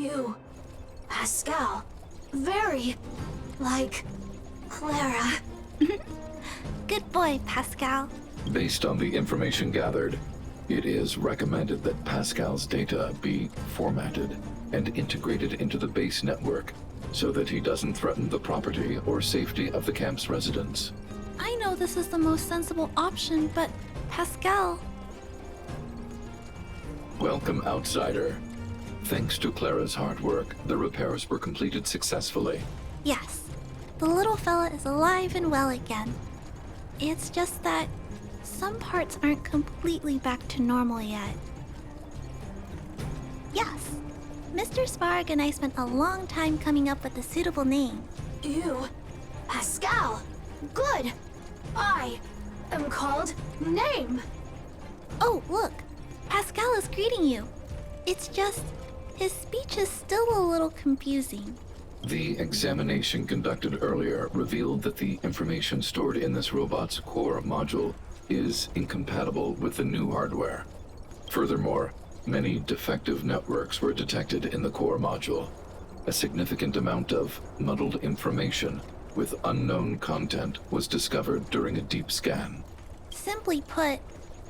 You, Pascal, very like Clara. Good boy, Pascal. Based on the information gathered, it is recommended that Pascal's data be formatted and integrated into the base network so that he doesn't threaten the property or safety of the camp's residents. I know this is the most sensible option, but Pascal... Welcome, outsider. Thanks to Clara's hard work, the repairs were completed successfully. Yes, the little fella is alive and well again. It's just that some parts aren't completely back to normal yet. Yes, Mr. Sparg and I spent a long time coming up with a suitable name. You, Pascal. Good. I am called Name. Oh, look, Pascal is greeting you. It's just, his speech is still a little confusing. The examination conducted earlier revealed that the information stored in this robot's core module is incompatible with the new hardware. Furthermore, many defective networks were detected in the core module. A significant amount of muddled information with unknown content was discovered during a deep scan. Simply put,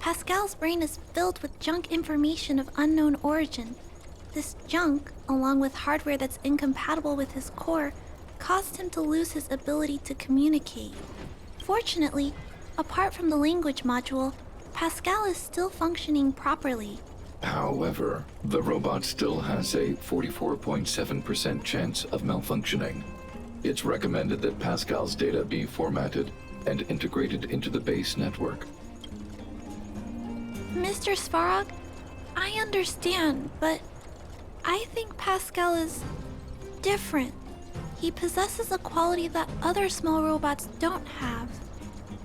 Pascal's brain is filled with junk information of unknown origin. This junk, along with hardware that's incompatible with his core, caused him to lose his ability to communicate. Fortunately, apart from the language module, Pascal is still functioning properly. However, the robot still has a 44.7% chance of malfunctioning. It's recommended that Pascal's data be formatted and integrated into the base network. Mr. Svarog, I understand, but I think Pascal is different. He possesses a quality that other small robots don't have.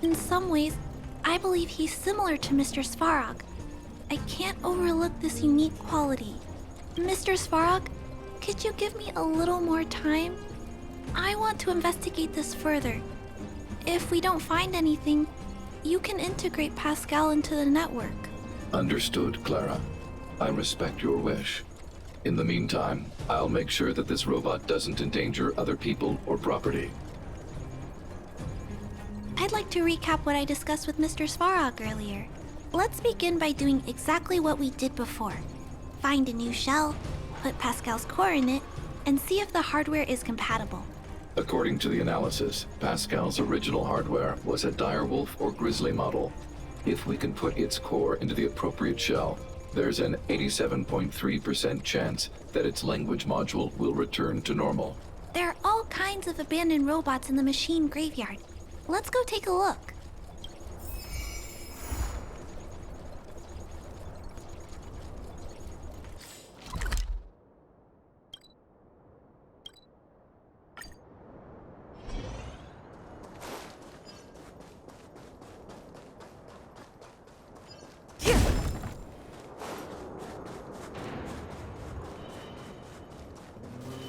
In some ways, I believe he's similar to Mr. Svarog. I can't overlook this unique quality. Mr. Svarog, could you give me a little more time? I want to investigate this further. If we don't find anything, you can integrate Pascal into the network. Understood, Clara. I respect your wish. In the meantime, I'll make sure that this robot doesn't endanger other people or property. I'd like to recap what I discussed with Mr. Svarog earlier. Let's begin by doing exactly what we did before. Find a new shell, put Pascal's core in it, and see if the hardware is compatible. According to the analysis, Pascal's original hardware was a direwolf or grizzly model. If we can put its core into the appropriate shell, there's an 87.3% chance that its language module will return to normal. There are all kinds of abandoned robots in the machine graveyard. Let's go take a look.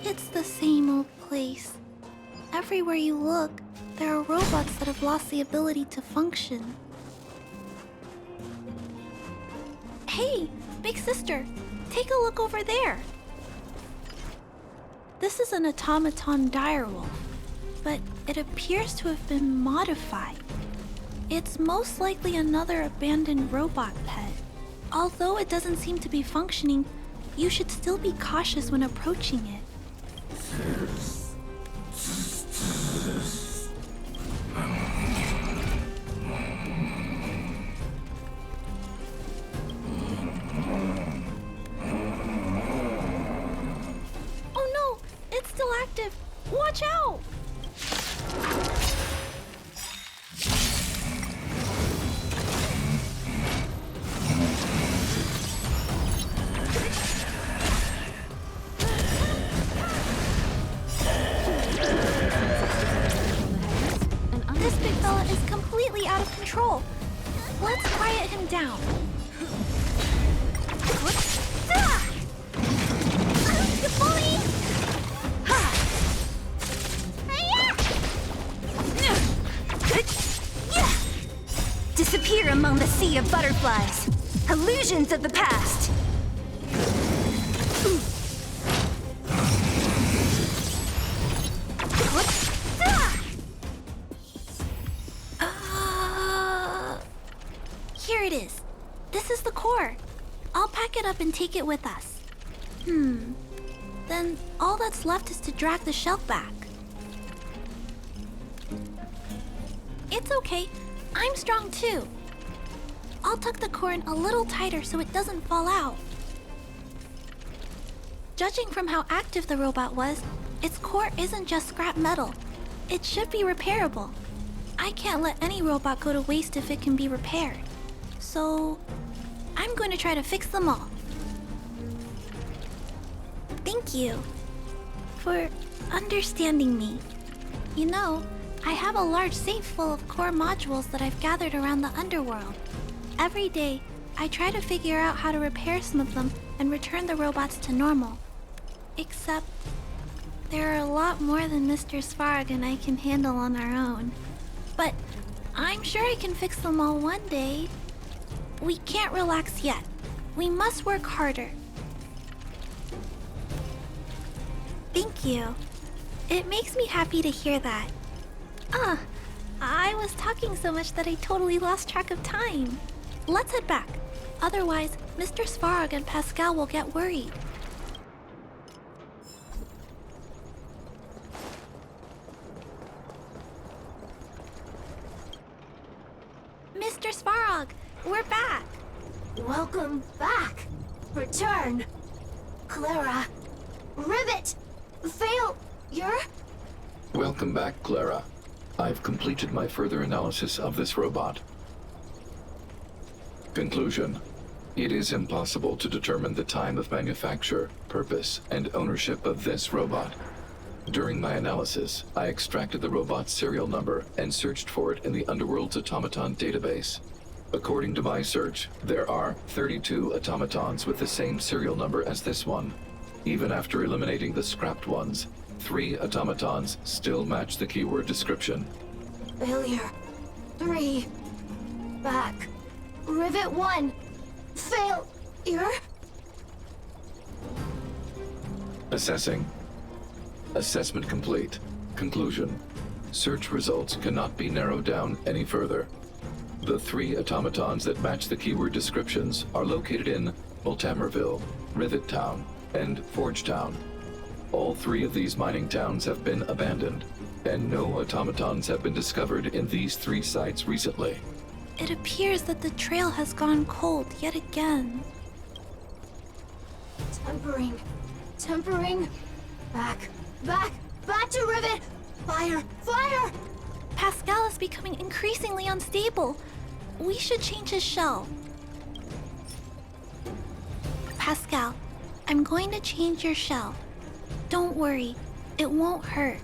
It's the same old place. Everywhere you look, there are robots that have lost the ability to function. Hey, big sister, take a look over there. This is an automaton direwolf, but it appears to have been modified. It's most likely another abandoned robot pet. Although it doesn't seem to be functioning, you should still be cautious when approaching it. Oh no, it's still active. Watch out! This big fella is completely out of control. Let's quiet him down. You bully! Disappear among the sea of butterflies. Illusions of the past. Here it is. This is the core. I'll pack it up and take it with us. Then all that's left is to drag the shelf back. It's okay. I'm strong too. I'll tuck the core in a little tighter so it doesn't fall out. Judging from how active the robot was, its core isn't just scrap metal. It should be repairable. I can't let any robot go to waste if it can be repaired. So, I'm going to try to fix them all. Thank you for understanding me. You know, I have a large safe full of core modules that I've gathered around the underworld. Every day, I try to figure out how to repair some of them and return the robots to normal. Except, there are a lot more than Mr. Svarog and I can handle on our own. But I'm sure I can fix them all one day. We can't relax yet. We must work harder. Thank you. It makes me happy to hear that. I was talking so much that I totally lost track of time. Let's head back. Otherwise, Mr. Svarog and Pascal will get worried. Mr. Svarog, we're back. Welcome back. Return. Clara. Rivet. Failure. Welcome back, Clara. I've completed my further analysis of this robot. Conclusion. It is impossible to determine the time of manufacture, purpose, and ownership of this robot. During my analysis, I extracted the robot's serial number and searched for it in the Underworld's automaton database. According to my search, there are 32 automatons with the same serial number as this one. Even after eliminating the scrapped ones, 3 automatons still match the keyword description. Failure. 3. Back. Rivet 1. Failure. Assessing. Assessment complete. Conclusion. Search results cannot be narrowed down any further. The 3 automatons that match the keyword descriptions are located in Multamerville, Rivet Town, and Forge Town. All 3 of these mining towns have been abandoned, and no automatons have been discovered in these 3 sites recently. It appears that the trail has gone cold yet again. Tempering. Back to Rivet. Fire. Pascal is becoming increasingly unstable. We should change his shell. Pascal, I'm going to change your shell. Don't worry, it won't hurt.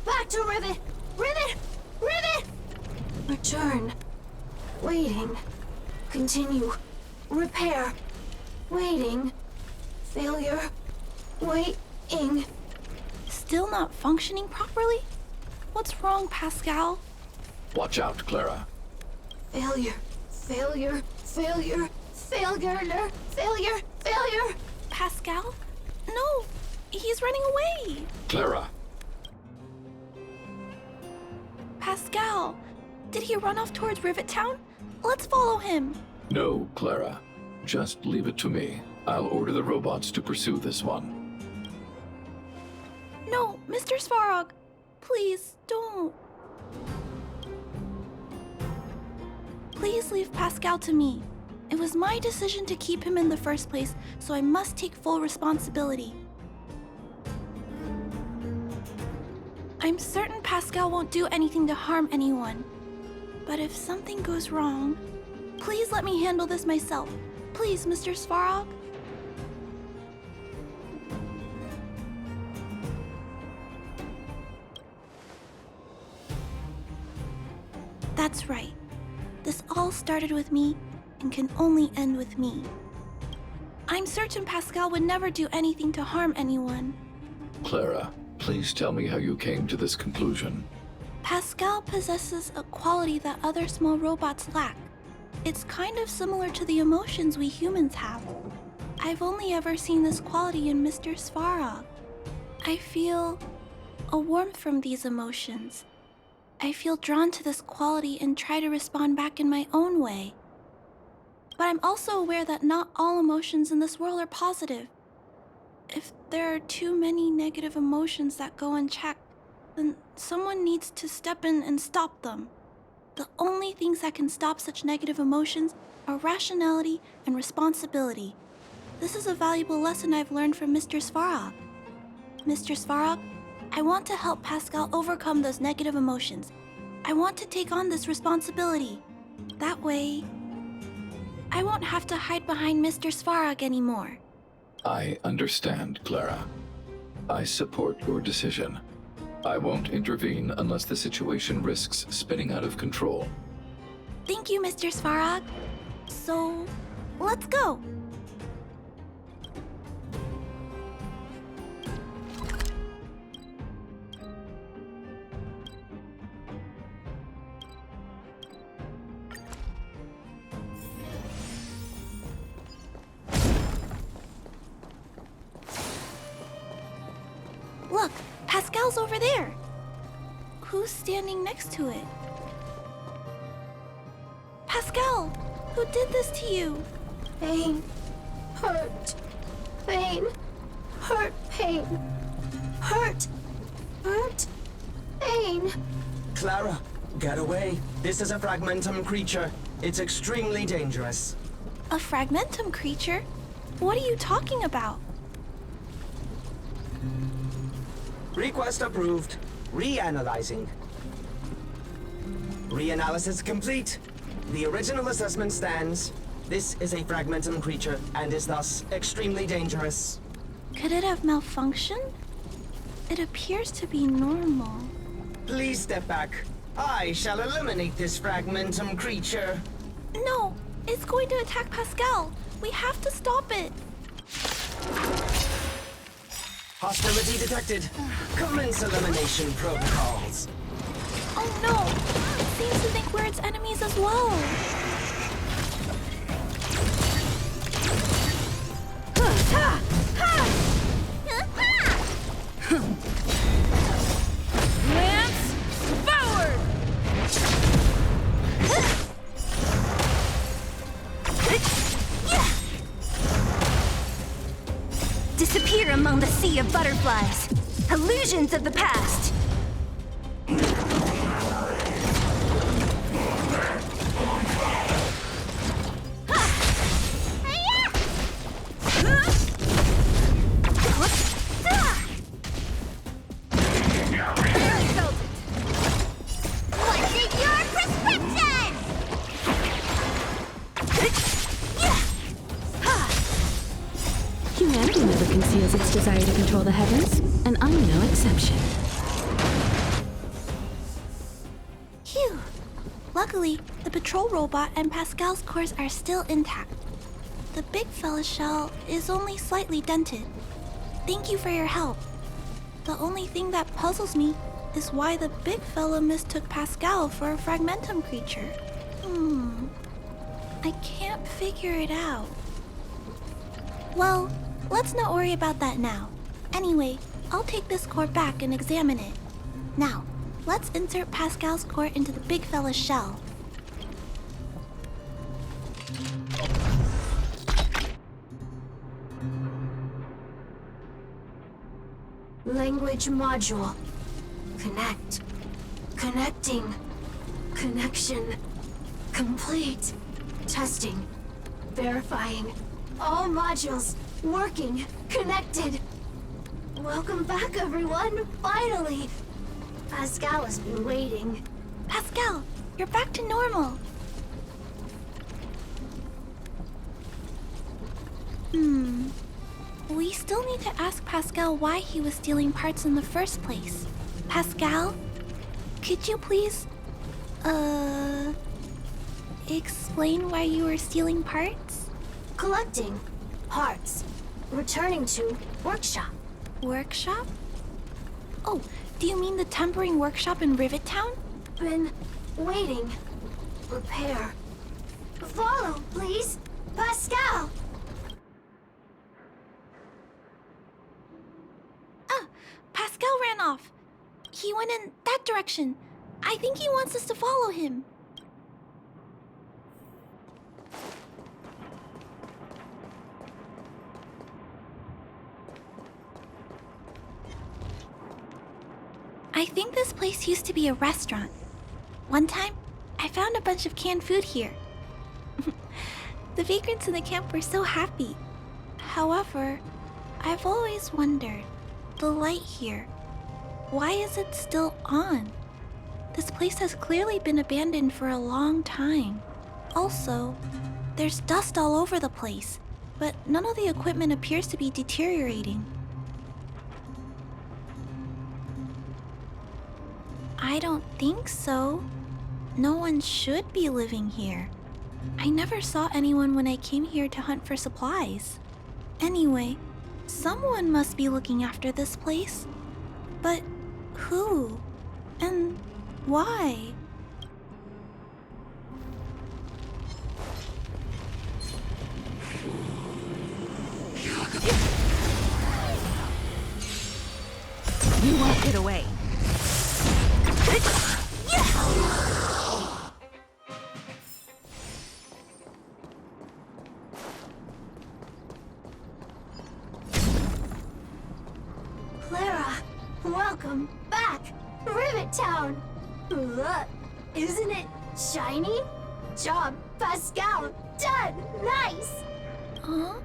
Back to Rivet. Return. Waiting. Continue. Repair. Waiting. Failure. Waiting. Still not functioning properly? What's wrong, Pascal? Watch out, Clara. Failure. Pascal? No, he's running away. Clara. Pascal, did he run off towards Rivet Town? Let's follow him. No, Clara. Just leave it to me. I'll order the robots to pursue this one. No, Mr. Svarog, please don't. Please leave Pascal to me. It was my decision to keep him in the first place, so I must take full responsibility. I'm certain Pascal won't do anything to harm anyone. But if something goes wrong, please let me handle this myself. Please, Mr. Svarog. That's right. This all started with me and can only end with me. I'm certain Pascal would never do anything to harm anyone. Clara, please tell me how you came to this conclusion. Pascal possesses a quality that other small robots lack. It's kind of similar to the emotions we humans have. I've only ever seen this quality in Mr. Svarog. I feel a warmth from these emotions. I feel drawn to this quality and try to respond back in my own way. But I'm also aware that not all emotions in this world are positive. If there are too many negative emotions that go unchecked, then someone needs to step in and stop them. The only things that can stop such negative emotions are rationality and responsibility. This is a valuable lesson I've learned from Mr. Svarog. Mr. Svarog, I want to help Pascal overcome those negative emotions. I want to take on this responsibility. That way, I won't have to hide behind Mr. Svarog anymore. I understand, Clara. I support your decision. I won't intervene unless the situation risks spinning out of control. Thank you, Mr. Svarog. So, let's go. Look, Pascal's over there. Who's standing next to it? Pascal, who did this to you? Pain. Hurt. Pain. Hurt. Pain. Hurt. Hurt. Pain. Clara, get away. This is a fragmentum creature. It's extremely dangerous. A fragmentum creature? What are you talking about? Request approved. Reanalyzing. Reanalysis complete. The original assessment stands. This is a fragmentum creature and is thus extremely dangerous. Could it have malfunctioned? It appears to be normal. Please step back. I shall eliminate this fragmentum creature. No, it's going to attack Pascal. We have to stop it. Hostility detected. Commence elimination protocols. Oh no! It seems to think we're its enemies as well. Lance, forward! Disappear among the sea of butterflies. Illusions of the past. What's in your prescription? Humanity never conceals its desire to control the heavens, and I'm no exception. Phew! Luckily, the patrol robot and Pascal's cores are still intact. The big fella's shell is only slightly dented. Thank you for your help. The only thing that puzzles me is why the big fella mistook Pascal for a fragmentum creature. I can't figure it out. Well, let's not worry about that now. Anyway, I'll take this core back and examine it. Now, let's insert Pascal's core into the big fella's shell. Language module. Connect. Connecting. Connection. Complete. Testing. Verifying. All modules working. Connected. Welcome back, everyone. Finally. Pascal has been waiting. Pascal, you're back to normal. We still need to ask Pascal why he was stealing parts in the first place. Pascal, could you please, explain why you were stealing parts? Collecting. Parts. Returning to workshop. Workshop? Oh, do you mean the tempering workshop in Rivet Town? Been waiting. Repair. Follow, please. Pascal! ran off. He went in that direction. I think he wants us to follow him. I think this place used to be a restaurant. One time, I found a bunch of canned food here. The vagrants in the camp were so happy. However, I've always wondered, the light here, why is it still on? This place has clearly been abandoned for a long time. Also, there's dust all over the place, but none of the equipment appears to be deteriorating. I don't think so. No one should be living here. I never saw anyone when I came here to hunt for supplies. Anyway, someone must be looking after this place. But who? And why? You won't get away. Clara, welcome back! Rivet Town! Look, isn't it shiny? Job, Pascal! Done! Nice! Huh?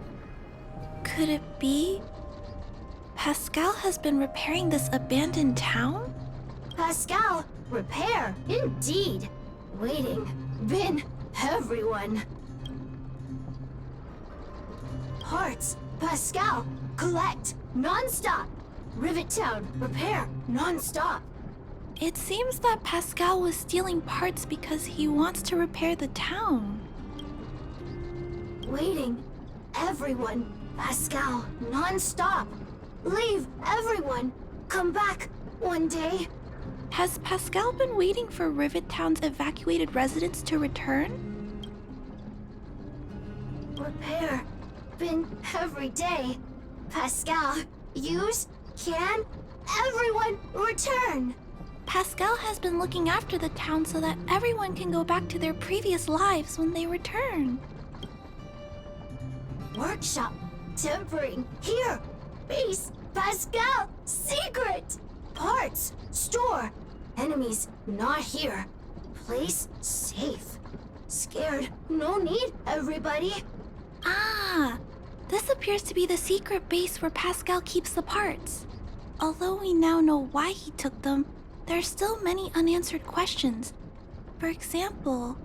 Could it be? Pascal has been repairing this abandoned town? Pascal, repair, indeed. Waiting, been everyone. Parts, Pascal, collect, non-stop. Rivet Town, repair, non-stop. It seems that Pascal was stealing parts because he wants to repair the town. Waiting, everyone, Pascal, non-stop. Leave, everyone. Come back one day. Has Pascal been waiting for Rivet Town's evacuated residents to return? Repair, been every day. Pascal, use, can, everyone return. Pascal has been looking after the town so that everyone can go back to their previous lives when they return. Workshop, tempering, here. Base, Pascal, secret. Parts, store. Enemies, not here. Place, safe. Scared, no need, everybody. Ah, this appears to be the secret base where Pascal keeps the parts. Although we now know why he took them, there are still many unanswered questions. For example...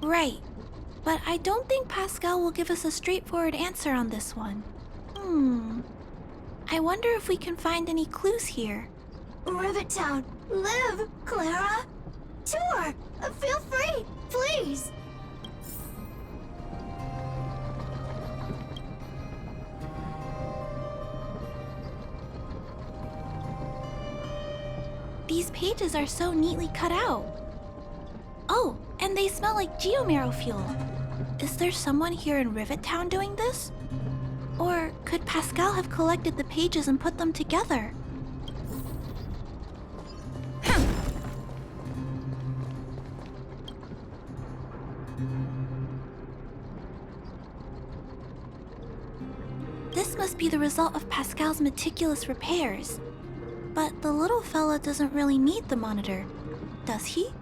Right, but I don't think Pascal will give us a straightforward answer on this one. I wonder if we can find any clues here. Rivet Town, live, Clara. Tour, feel free, please. These pages are so neatly cut out. Oh, and they smell like geomarrow fuel. Is there someone here in Rivet Town doing this? Or could Pascal have collected the pages and put them together? This must be the result of Pascal's meticulous repairs. But the little fella doesn't really need the monitor, does he?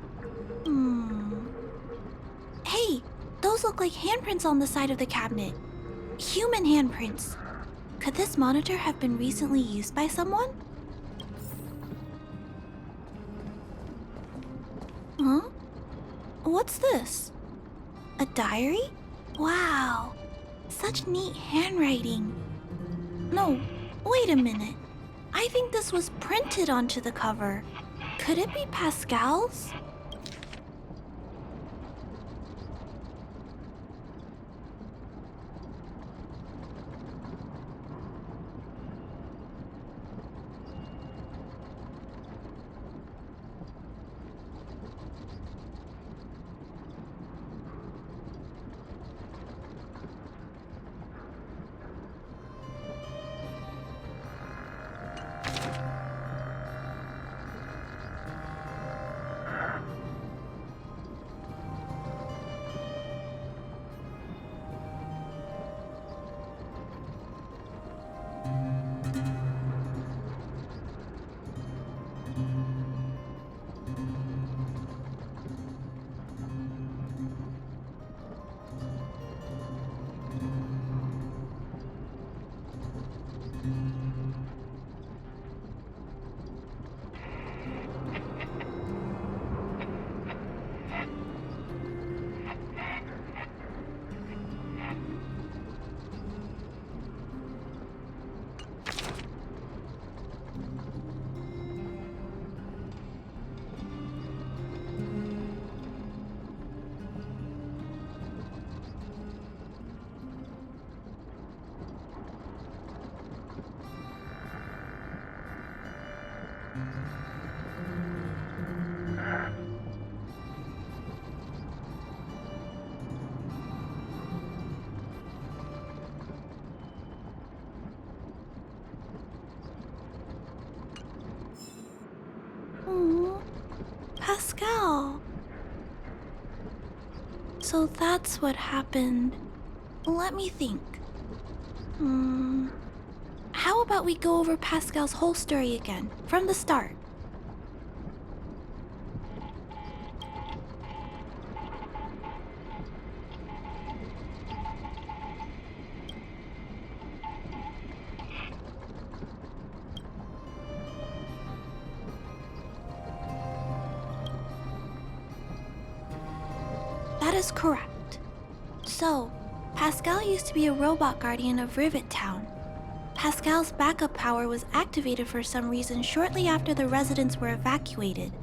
Hey, those look like handprints on the side of the cabinet. Human handprints. Could this monitor have been recently used by someone? Huh? What's this? A diary? Wow, such neat handwriting. No, wait a minute. I think this was printed onto the cover. Could it be Pascal's? Pascal. So that's what happened. Let me think. How about we go over Pascal's whole story again, from the start? That is correct. So, Pascal used to be a robot guardian of Rivet Town. Pascal's backup power was activated for some reason shortly after the residents were evacuated.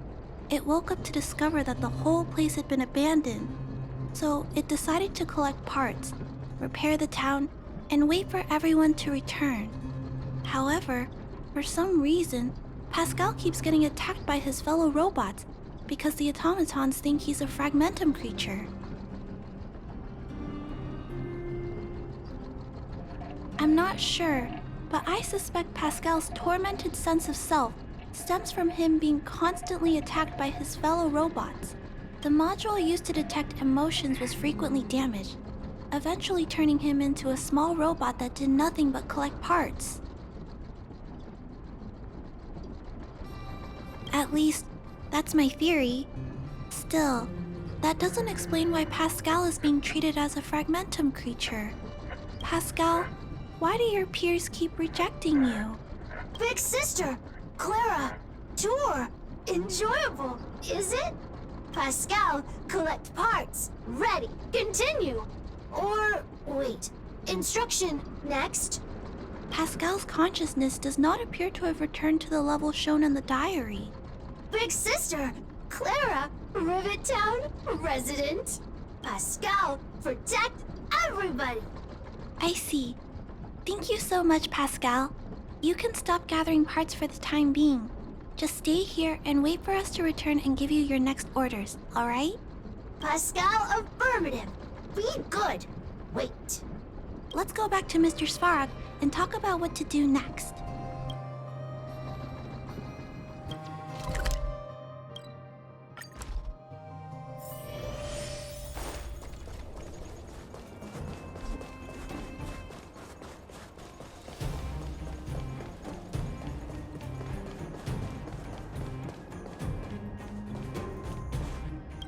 It woke up to discover that the whole place had been abandoned. So, it decided to collect parts, repair the town, and wait for everyone to return. However, for some reason, Pascal keeps getting attacked by his fellow robots because the automatons think he's a fragmentum creature. I'm not sure, but I suspect Pascal's tormented sense of self stems from him being constantly attacked by his fellow robots. The module used to detect emotions was frequently damaged, eventually turning him into a small robot that did nothing but collect parts. At least, that's my theory. Still, that doesn't explain why Pascal is being treated as a fragmentum creature. Pascal, why do your peers keep rejecting you? Big sister, Clara, tour, enjoyable, is it? Pascal, collect parts, ready, continue. Or, wait, instruction, next. Pascal's consciousness does not appear to have returned to the level shown in the diary. Big sister, Clara, Rivet Town, resident. Pascal, protect everybody. I see. Thank you so much, Pascal. You can stop gathering parts for the time being. Just stay here and wait for us to return and give you your next orders, alright? Pascal, affirmative. Be good. Wait. Let's go back to Mr. Svarog and talk about what to do next.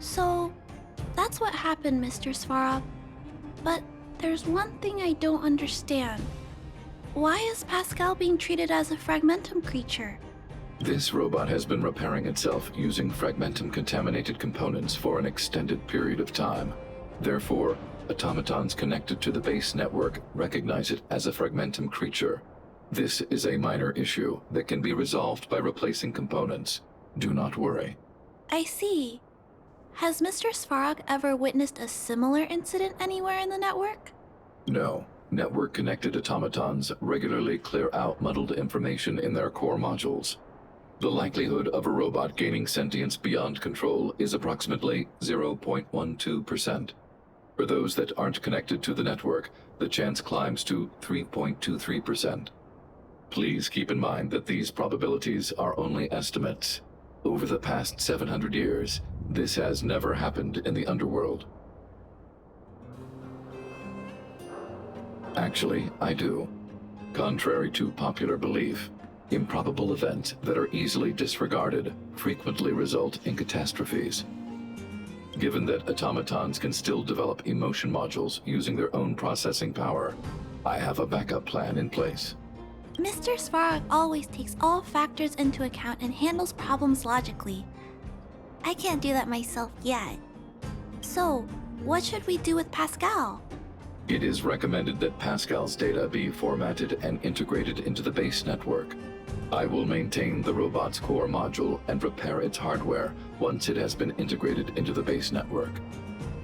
So, that's what happened, Mr. Svarog. But there's one thing I don't understand. Why is Pascal being treated as a fragmentum creature? This robot has been repairing itself using fragmentum-contaminated components for an extended period of time. Therefore, automatons connected to the base network recognize it as a fragmentum creature. This is a minor issue that can be resolved by replacing components. Do not worry. I see. Has Mr. Svarog ever witnessed a similar incident anywhere in the network? No. Network-connected automatons regularly clear out muddled information in their core modules. The likelihood of a robot gaining sentience beyond control is approximately 0.12%. For those that aren't connected to the network, the chance climbs to 3.23%. Please keep in mind that these probabilities are only estimates. Over the past 700 years, this has never happened in the underworld. Actually, I do. Contrary to popular belief, improbable events that are easily disregarded frequently result in catastrophes. Given that automatons can still develop emotion modules using their own processing power, I have a backup plan in place. Mr. Svarog always takes all factors into account and handles problems logically. I can't do that myself yet. So, what should we do with Pascal? It is recommended that Pascal's data be formatted and integrated into the base network. I will maintain the robot's core module and repair its hardware once it has been integrated into the base network.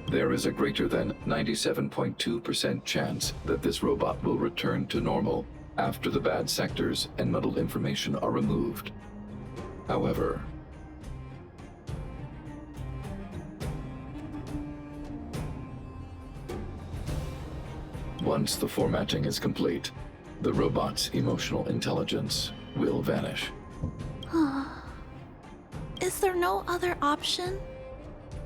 There is a greater than 97.2% chance that this robot will return to normal after the bad sectors and muddled information are removed. However, once the formatting is complete, the robot's emotional intelligence will vanish. Is Is there no other option?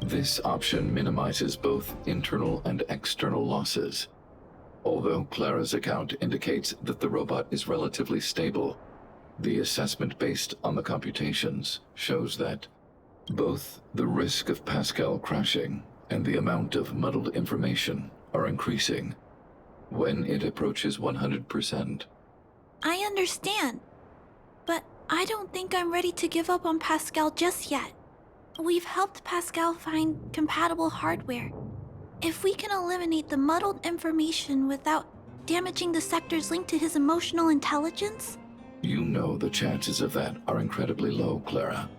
This option minimizes both internal and external losses. Although Clara's account indicates that the robot is relatively stable, the assessment based on the computations shows that both the risk of Pascal crashing and the amount of muddled information are increasing when it approaches 100%. I understand, but I don't think I'm ready to give up on Pascal just yet. We've helped Pascal find compatible hardware. If we can eliminate the muddled information without damaging the sectors linked to his emotional intelligence... You know the chances of that are incredibly low, Clara.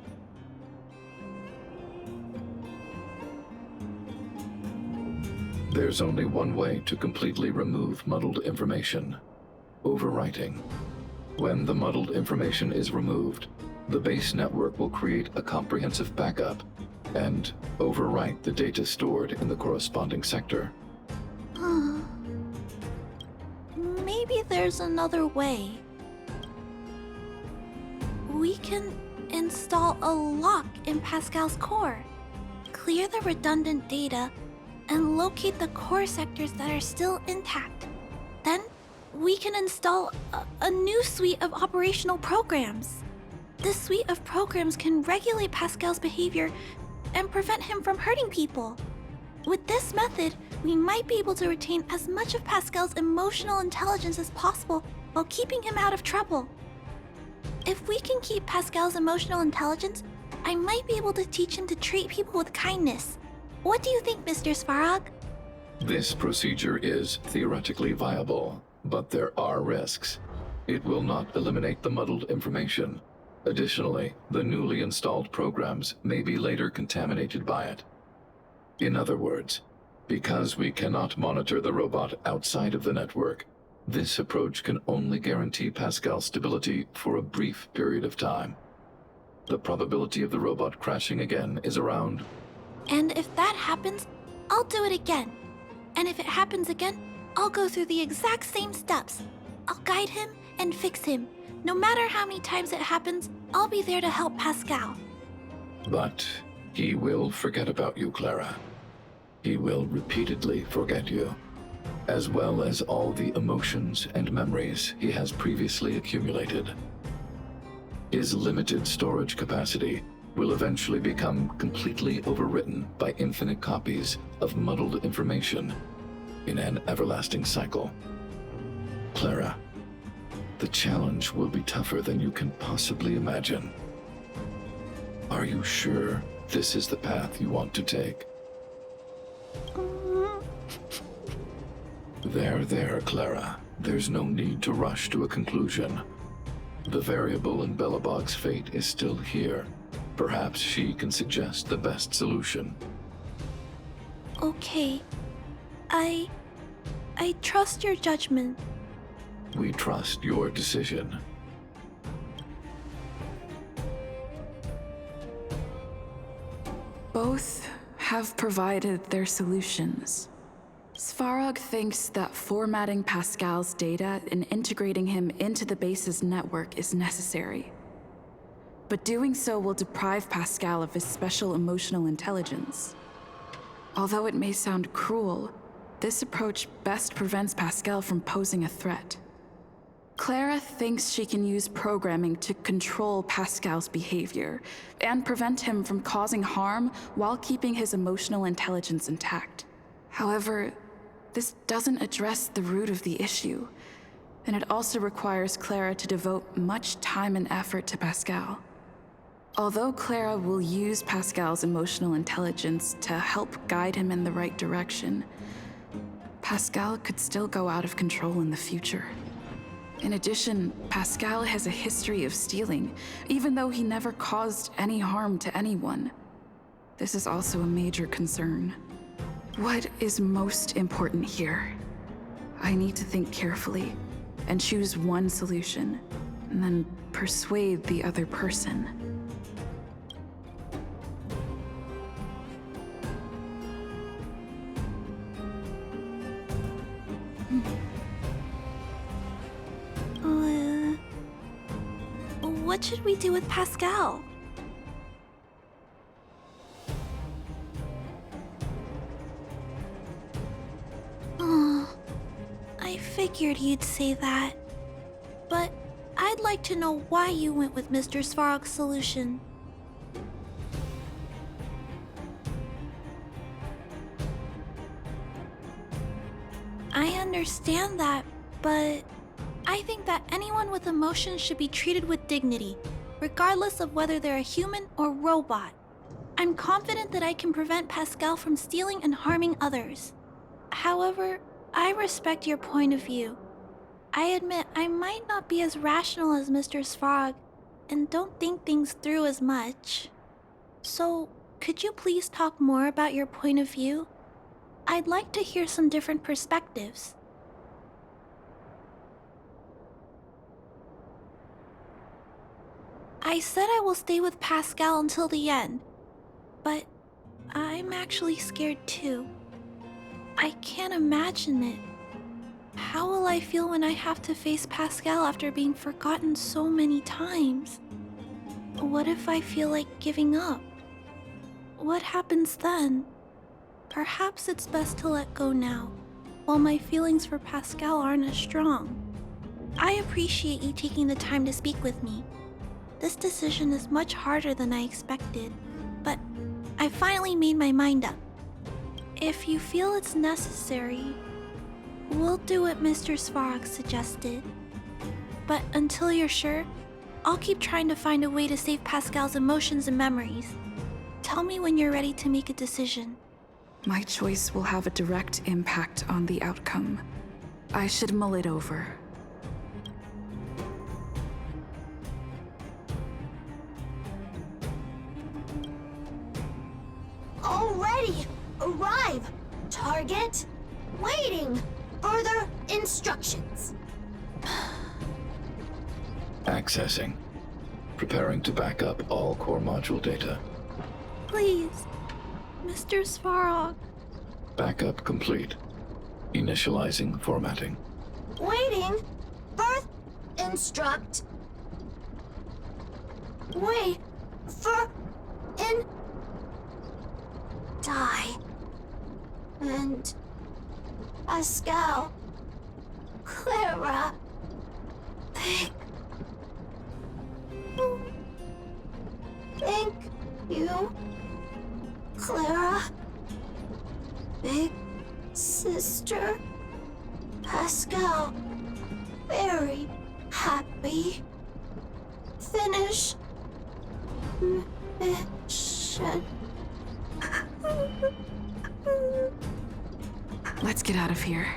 There's only one way to completely remove muddled information: overwriting. When the muddled information is removed, the base network will create a comprehensive backup and overwrite the data stored in the corresponding sector. Maybe there's another way. We can install a lock in Pascal's core, clear the redundant data, and locate the core sectors that are still intact. Then, we can install a new suite of operational programs. This suite of programs can regulate Pascal's behavior and prevent him from hurting people. With this method, we might be able to retain as much of Pascal's emotional intelligence as possible while keeping him out of trouble. If we can keep Pascal's emotional intelligence, I might be able to teach him to treat people with kindness. What do you think, Mr. Svarog? This procedure is theoretically viable, but there are risks. It will not eliminate the muddled information. Additionally, the newly installed programs may be later contaminated by it. In other words, because we cannot monitor the robot outside of the network, this approach can only guarantee Pascal's stability for a brief period of time. The probability of the robot crashing again is around... And if that happens, I'll do it again. And if it happens again, I'll go through the exact same steps. I'll guide him and fix him. No matter how many times it happens, I'll be there to help Pascal. But he will forget about you, Clara. He will repeatedly forget you, as well as all the emotions and memories he has previously accumulated. His limited storage capacity will eventually become completely overwritten by infinite copies of muddled information in an everlasting cycle. Clara, the challenge will be tougher than you can possibly imagine. Are you sure this is the path you want to take? There, Clara. There's no need to rush to a conclusion. The variable in Belobog's fate is still here. Perhaps she can suggest the best solution. Okay. I trust your judgment. We trust your decision. Both have provided their solutions. Svarog thinks that formatting Pascal's data and integrating him into the base's network is necessary. But doing so will deprive Pascal of his special emotional intelligence. Although it may sound cruel, this approach best prevents Pascal from posing a threat. Clara thinks she can use programming to control Pascal's behavior and prevent him from causing harm while keeping his emotional intelligence intact. However, this doesn't address the root of the issue, and it also requires Clara to devote much time and effort to Pascal. Although Clara will use Pascal's emotional intelligence to help guide him in the right direction, Pascal could still go out of control in the future. In addition, Pascal has a history of stealing, even though he never caused any harm to anyone. This is also a major concern. What is most important here? I need to think carefully and choose one solution, and then persuade the other person. What should we do with Pascal? figured you'd say that. But I'd like to know why you went with Mr. Svarog's solution. I understand that, but I think that anyone with emotions should be treated with dignity, regardless of whether they're a human or robot. I'm confident that I can prevent Pascal from stealing and harming others. However, I respect your point of view. I admit I might not be as rational as Mr. Svarog and don't think things through as much. So, could you please talk more about your point of view? I'd like to hear some different perspectives. I said I will stay with Pascal until the end, but I'm actually scared too. I can't imagine it. How will I feel when I have to face Pascal after being forgotten so many times? What if I feel like giving up? What happens then? Perhaps it's best to let go now, while my feelings for Pascal aren't as strong. I appreciate you taking the time to speak with me. This decision is much harder than I expected, but I finally made my mind up. If you feel it's necessary, we'll do what Mr. Svarog suggested. But until you're sure, I'll keep trying to find a way to save Pascal's emotions and memories. Tell me when you're ready to make a decision. My choice will have a direct impact on the outcome. I should mull it over. Already! Arrive! Target! Waiting! Further instructions! Accessing. Preparing to back up all core module data. Please, Mr. Svarog. Backup complete. Initializing formatting. Waiting! Birth instruct! Wait for in die. And Pascal, Clara, thank you, Clara, big sister, Pascal, very happy. Finish mission. Let's get out of here.